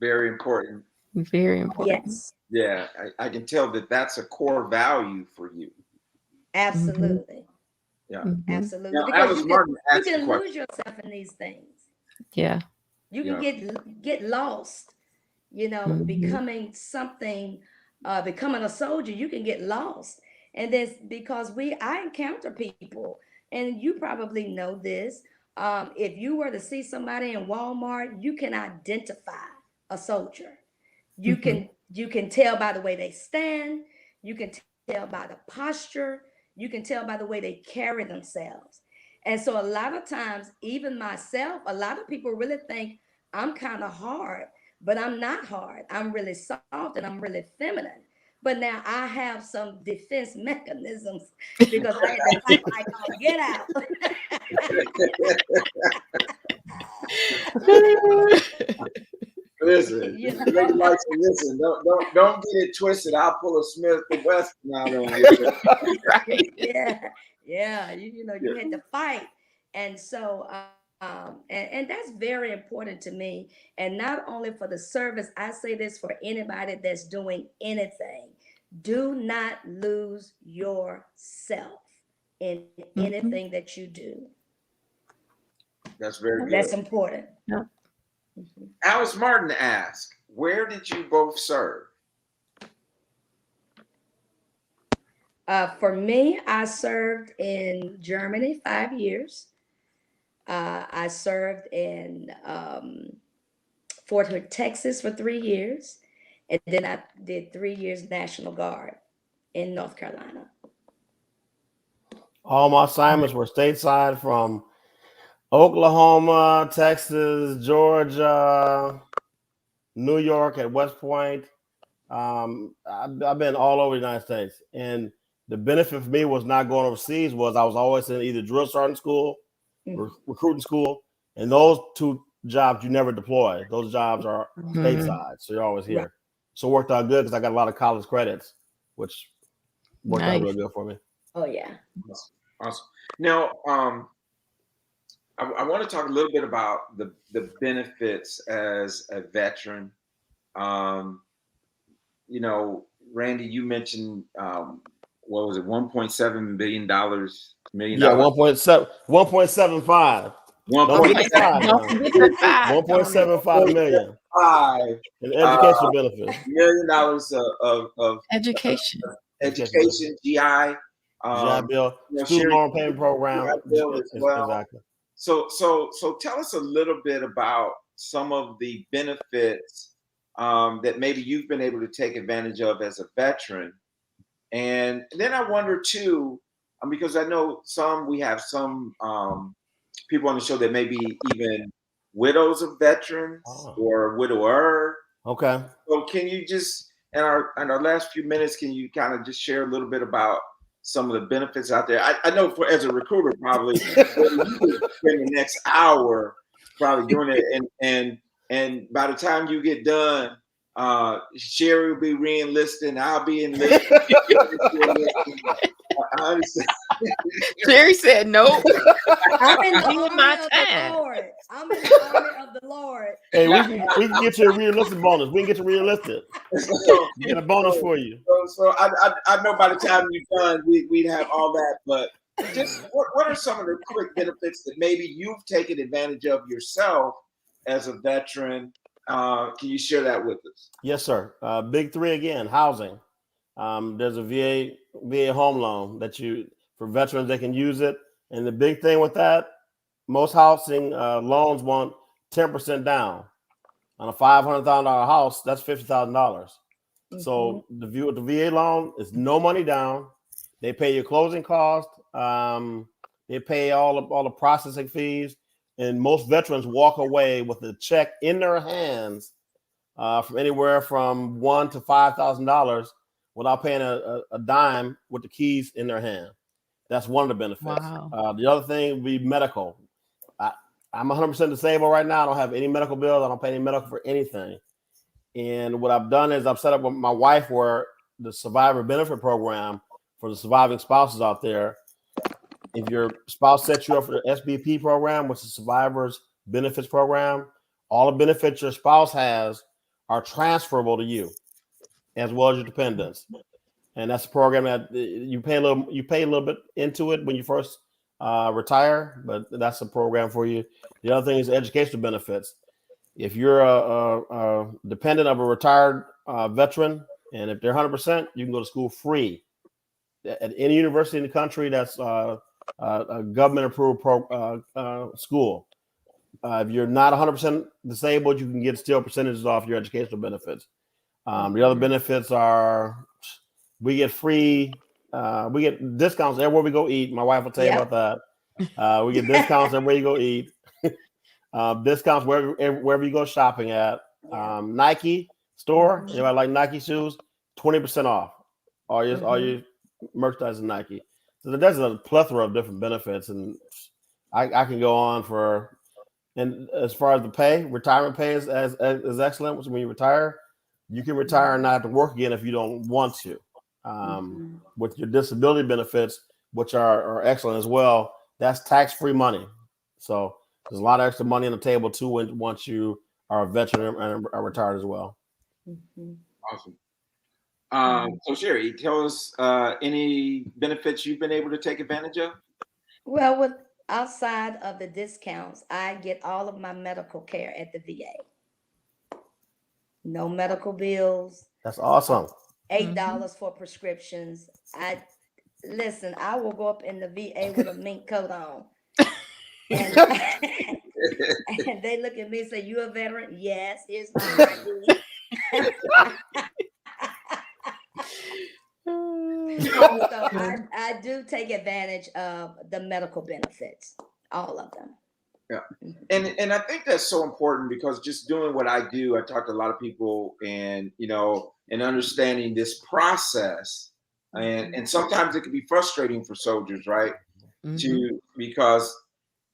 Very important. Very important. Yes, Yeah, I can tell that that's a core value for you. absolutely. Yeah. Mhm. Absolutely. Now, Because Alice Martin you asked a can question. lose yourself in these things. Yeah. You can Yeah. get lost, Mhm. becoming something, becoming a soldier. You can get lost. And that's because I encounter people, and you probably know this. If you were to see somebody in Walmart, you can identify a soldier. You Mhm. can tell by the way they stand, you can tell by the posture, you can tell by the way they carry themselves. And so a lot of times, even myself, a lot of people really think I'm kind of hard, but I'm not hard. I'm really soft and I'm really feminine. But now I have some defense mechanisms because I had to fight like, oh, get out. Listen, You lady know? likes to listen. Don't get it twisted. I'll pull a Smith the Weston out on you. Right. Yeah. You had to fight. And so, and that's very important to me. And not only for the service, I say this for anybody that's doing anything. Do not lose yourself in Mhm. anything that you do. That's very That's good. important. Yeah. Mhm. Alice Martin asked, "Where did you both serve?" For me, I served in Germany 5 years. I served in Fort Hood, Texas for 3 years. And then I did 3 years National Guard in North Carolina. All my assignments were stateside from Oklahoma, Texas, Georgia, New York at West Point. I've been all over the United States, and the benefit for me was not going overseas. Was I was always in either drill sergeant school, Mhm. recruiting school, and those two jobs you never deploy. Those jobs are Mhm. stateside, so you're always Right. here. So it worked out good because I got a lot of college credits, which worked out Nice. real good for me. Oh, yeah. Awesome. Now, I want to talk a little bit about the benefits as a veteran. Um, Randy, you mentioned what was it, $1.7 billion, million Yeah, dollars, 1.75. Don't one forget point the five Don't now. forget the 5 on it. 1.75 million five in education benefits. $1 million of Education. education, GI, GI Bill, student sharing loan payment program. GI Bill as well. Exactly. So tell us a little bit about some of the benefits that maybe you've been able to take advantage of as a veteran. And then I wonder too, because I know we have some people on the show that may be even widows of veterans Oh, or widower. okay. So can you just, in our last few minutes, can you kind of just share a little bit about some of the benefits out there? I know as a recruiter, probably you could spend the next hour probably doing it, and by the time you get done, Sherry will be re-enlisted, and I'll be enlisted. I understand. Jerry said nope. I'm in the Doing army my of time. the Lord. I'm in the army of the Lord. Hey, we can get you a re-enlisted bonus. We can get you re-enlisted. So, We get a bonus for you. so I know by the time you're done, we'd have all that. But just what are some of the quick benefits that maybe you've taken advantage of yourself as a veteran? Can you share that with us? Yes, sir. Big three again. Housing. There's a VA home loan for veterans, they can use it. And the big thing with that, most housing loans want 10% down on a $500,000 house. That's $50,000. So the VA loan is no money down. They pay your closing cost. They pay all the processing fees, and most veterans walk away with a check in their hands from anywhere from $1,000 to $5,000 without paying a dime with the keys in their hand. That's one of the benefits. Wow. The other thing would be medical. I'm 100% disabled right now. I don't have any medical bills. I don't pay any medical for anything. And what I've done is I've set up with my wife where the survivor benefit program for the surviving spouses out there. If your spouse sets you up for the SBP program, which is Survivors Benefits Program, all the benefits your spouse has are transferable to you, as well as your dependents. And that's a program that you pay a little bit into it when you first retire, but that's a program for you. The other thing is educational benefits. If you're a dependent of a retired veteran, and if they're 100%, you can go to school free at any university in the country that's a government-approved school. If you're not 100% disabled, you can get still percentages off your educational benefits. The other benefits are we get discounts everywhere we go eat. My wife will tell you about that. We get discounts everywhere you go eat. Discounts wherever you go shopping at. Nike store, anybody like Nike shoes, 20% off. All your merchandise is Nike. So there's a plethora of different benefits, and I can go on for. And as far as the pay, retirement pay is excellent. When you retire, you can retire and not have to work again if you don't want to. With your disability benefits, which are excellent as well, that's tax-free money. So there's a lot of extra money on the table too once you are a veteran and are retired as well. Awesome. So Sherry, tell us any benefits you've been able to take advantage of? Well, outside of the discounts, I get all of my medical care at the VA. No medical bills. That's awesome. $8 for prescriptions. I will go up in the VA with a mink coat on. And, and they look at me and say, "You a veteran?" "Yes, here's my ID." So I do take advantage of the medical benefits, all of them. Yeah. And I think that's so important because just doing what I do, I talk to a lot of people and understanding this process. And sometimes it can be frustrating for soldiers, right? Because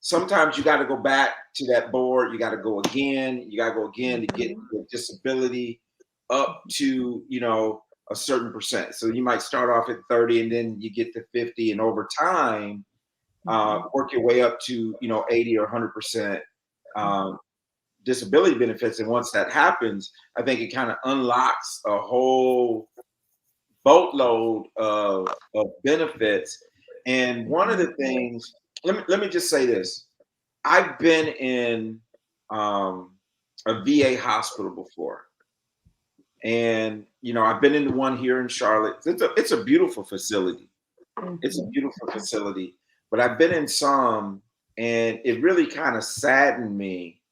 sometimes you got to go back to that board. You got to go again. You got to go again to get the disability up to, a certain percent. So you might start off at 30 and then you get to 50, and over time, work your way up to, 80 or 100% disability benefits. And once that happens, I think it kind of unlocks a whole boatload of benefits. And one of the things, let me just say this. I've been in a VA hospital before. And, I've been in the one here in Charlotte. It's a beautiful facility. It's a beautiful facility. But I've been in some, and it really kind of saddened me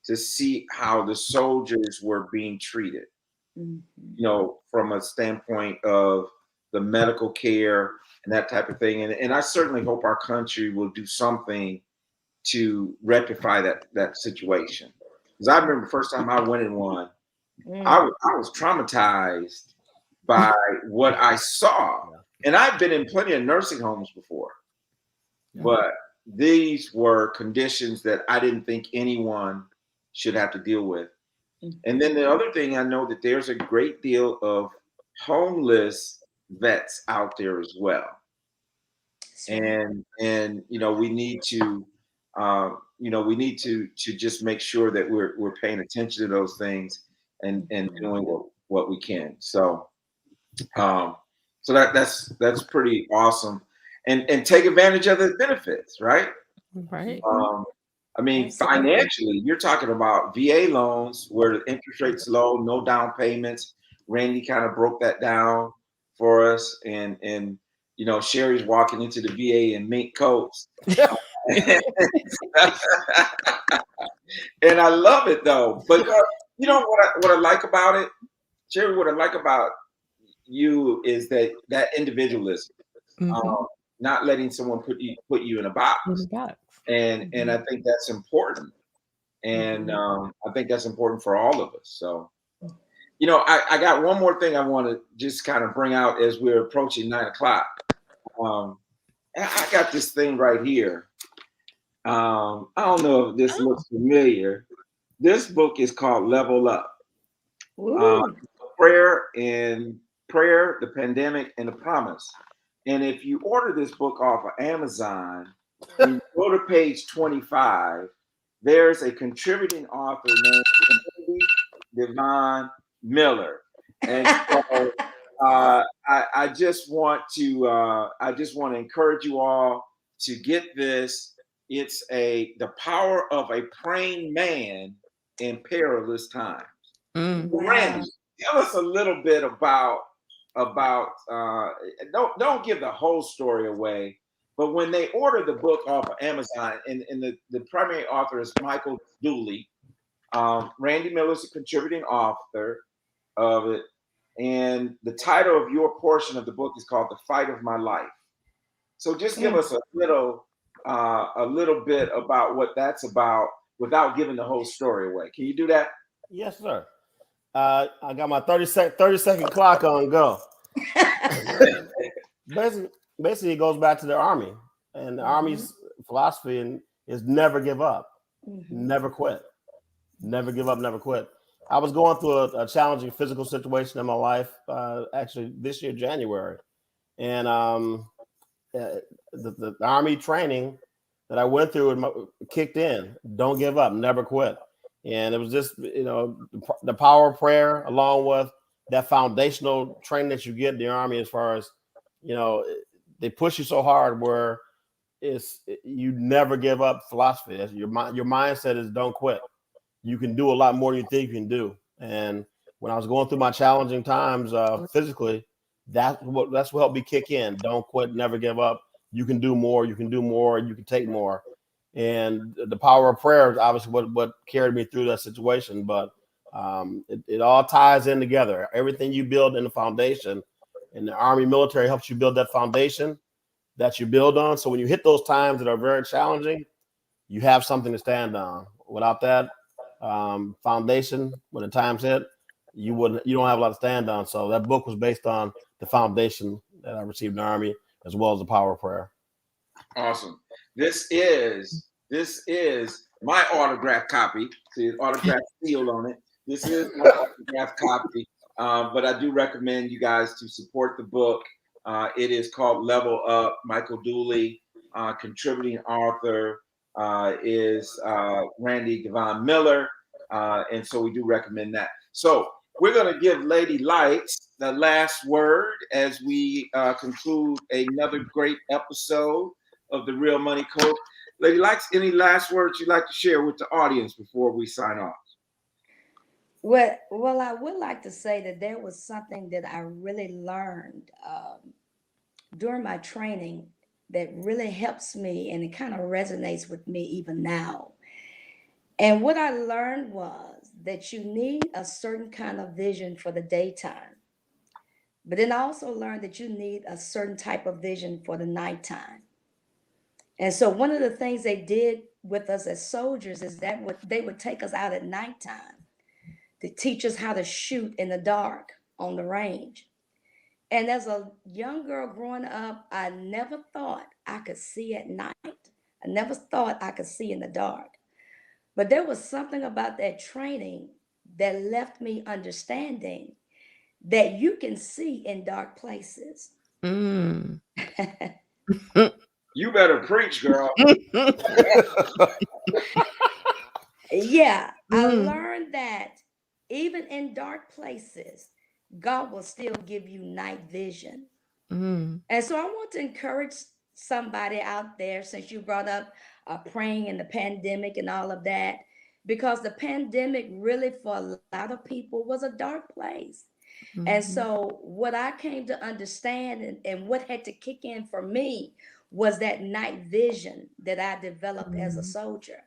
to see how the soldiers were being treated, from a standpoint of the medical care and that type of thing. And I certainly hope our country will do something to rectify that situation. Because I remember the first time I went in one, I was traumatized by what I saw. And I've been in plenty of nursing homes before, but these were conditions that I didn't think anyone should have to deal with. And then the other thing, I know that there's a great deal of homeless vets out there as well. And we need to just make sure that we're paying attention to those things and doing what we can. So that's pretty awesome. And take advantage of the benefits, right? Right. Financially, you're talking about VA loans where the interest rate's low, no down payments. Randy kind of broke that down for us, and Sherry's walking into the VA in mink coats. And I love it though, but what I like about it Sherry, what I like about you is that individualism, Mhm. not letting someone put you in a box, In the box. and I think that's important, and I think that's important for all of us. So, I got one more thing I want to just kind of bring out as we're approaching 9 o'clock. Um, I got this thing right here. I don't know if this looks familiar. This book is called Level Up. Uh, Ooh. prayer, the pandemic, and the promise. And if you order this book off of Amazon, when you go to page 25, there's a contributing author named Randy Devon Miller. And so I just want to encourage you all to get this. It's the power of a praying man in perilous times. Wow. Randy, tell us a little bit about don't give the whole story away, but when they order the book off of Amazon, and the primary author is Michael Dooley, Randy Miller's a contributing author of it, and the title of your portion of the book is called "The Fight of My Life." So just give us a little bit about what that's about without giving the whole story away. Can you do that? Yes, sir. I got my 30-second clock on go. basically, it goes back to the Army, and the Army's philosophy is never give up, never quit, never give up, never quit. I was going through a challenging physical situation in my life, actually this year, January, and the Army training that I went through kicked in. Don't give up, never quit. And it was just, the power of prayer along with that foundational training that you get in the Army, as far as, they push you so hard where you never give up philosophy. That's your mindset is don't quit. You can do a lot more than you think you can do. And when I was going through my challenging times physically, that's what helped me kick in. Don't quit, never give up. You can do more. You can do more. You can take more. And the power of prayer is obviously what carried me through that situation. But it all ties in together. Everything you build in the foundation, and the Army military helps you build that foundation that you build on. So when you hit those times that are very challenging, you have something to stand on. Without that foundation, when the times hit, you don't have a lot to stand on. So that book was based on the foundation that I received in the Army, as well as the power of prayer. Awesome. This is my autograph copy. See, an autograph seal on it. This is my autograph copy. But I do recommend you guys to support the book. It is called Level Up. Michael Dooley, contributing author, is Randy Devon Miller. And so we do recommend that. So we're going to give Lady Lights the last word as we conclude another great episode of the Real Money Code. Lady Lights, any last words you'd like to share with the audience before we sign off? Well, I would like to say that there was something that I really learned during my training that really helps me, and it kind of resonates with me even now. And what I learned was that you need a certain kind of vision for the daytime, but then I also learned that you need a certain type of vision for the nighttime. And so one of the things they did with us as soldiers is that they would take us out at nighttime to teach us how to shoot in the dark on the range. And as a young girl growing up, I never thought I could see at night. I never thought I could see in the dark. But there was something about that training that left me understanding that you can see in dark places. Mm. You better preach, girl. Yeah, I Mm. learned that even in dark places, God will still give you night vision. Mm. And so I want to encourage somebody out there, since you brought up praying in the pandemic and all of that, because the pandemic really for a lot of people was a dark place. And Mhm. so what I came to understand, and what had to kick in for me, was that night vision that I developed as a Mhm. soldier.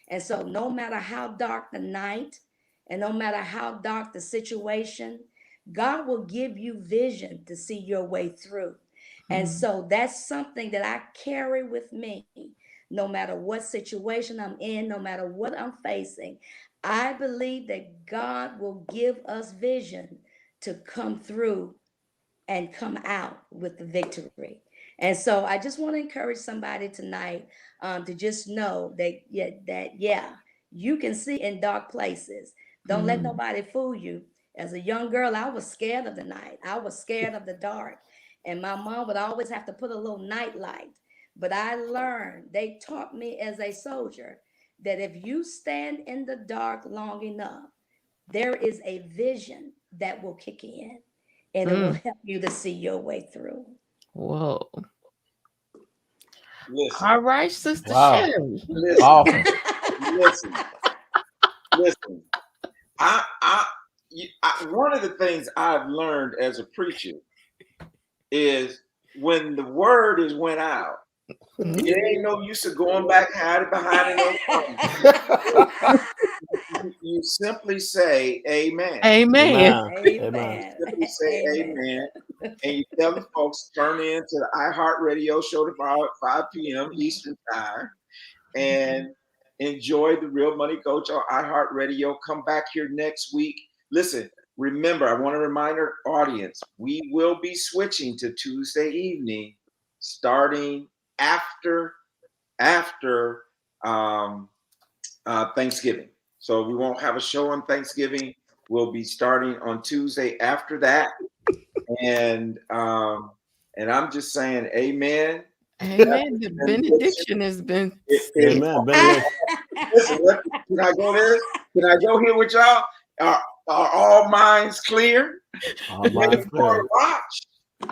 And so no matter how dark the night, and no matter how dark the situation, God will give you vision to see your way through. And so that's something that I carry with me, no matter what situation I'm in, no matter what I'm facing. I believe that God will give us vision to come through and come out with the victory. And so I just want to encourage somebody tonight to just know that, yeah, you can see in dark places. Don't let nobody fool you. As a young girl, I was scared of the night. I was scared of the dark. And my mom would always have to put a little night light. But I learned, they taught me as a soldier, that if you stand in the dark long enough, there is a vision that will kick in, and it will help you to see your way through. Whoa. Listen, All right, Sister Wow. Sherry. listen, Awesome. listen. One of the things I've learned as a preacher is when the word is went out, it ain't no use of going back hiding behind it. You simply say amen. Amen. Amen. Simply say amen. And you tell the folks, turn in to the iHeartRadio show tomorrow at 5 p.m. Eastern Time and enjoy the Real Money Coach on iHeartRadio. Come back here next week. Listen, remember, I want to remind our audience, we will be switching to Tuesday evening starting after Thanksgiving. So we won't have a show on Thanksgiving. We'll be starting on Tuesday after that. And I'm just saying amen. Amen. The benediction has been Amen. Listen, can I go there? Can I go here with y'all? Are all minds clear? All minds clear. Watch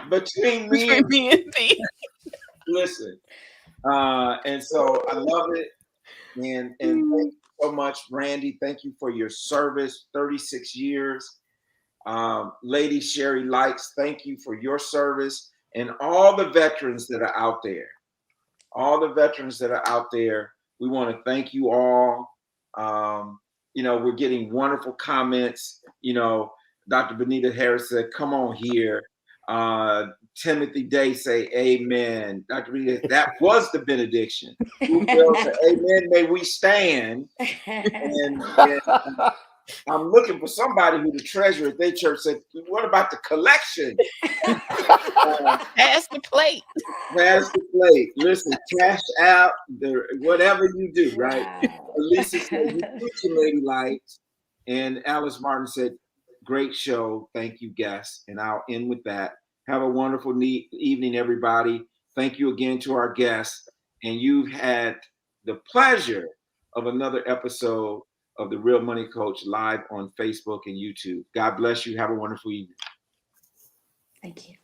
between me and thee. listen. And so I love it. And thank you so much, Randy. Thank you for your service, 36 years. Lady Sherry Likes, thank you for your service. And all the veterans that are out there. We want to thank you all. We're getting wonderful comments. Dr. Benita Harris said, come on here. Timothy Day say amen. Dr. Benita, that was the benediction. Amen, may we stand. And I'm looking for somebody who the treasurer at their church said, what about the collection? Pass the plate. Pass the plate. Listen, cash out, whatever you do, right? Wow. Lisa said, you preaching, Lady Lights. And Alice Martin said, great show. Thank you, guests. And I'll end with that. Have a wonderful evening, everybody. Thank you again to our guests. And you've had the pleasure of another episode of the Real Money Coach live on Facebook and YouTube. God bless you. Have a wonderful evening. Thank you.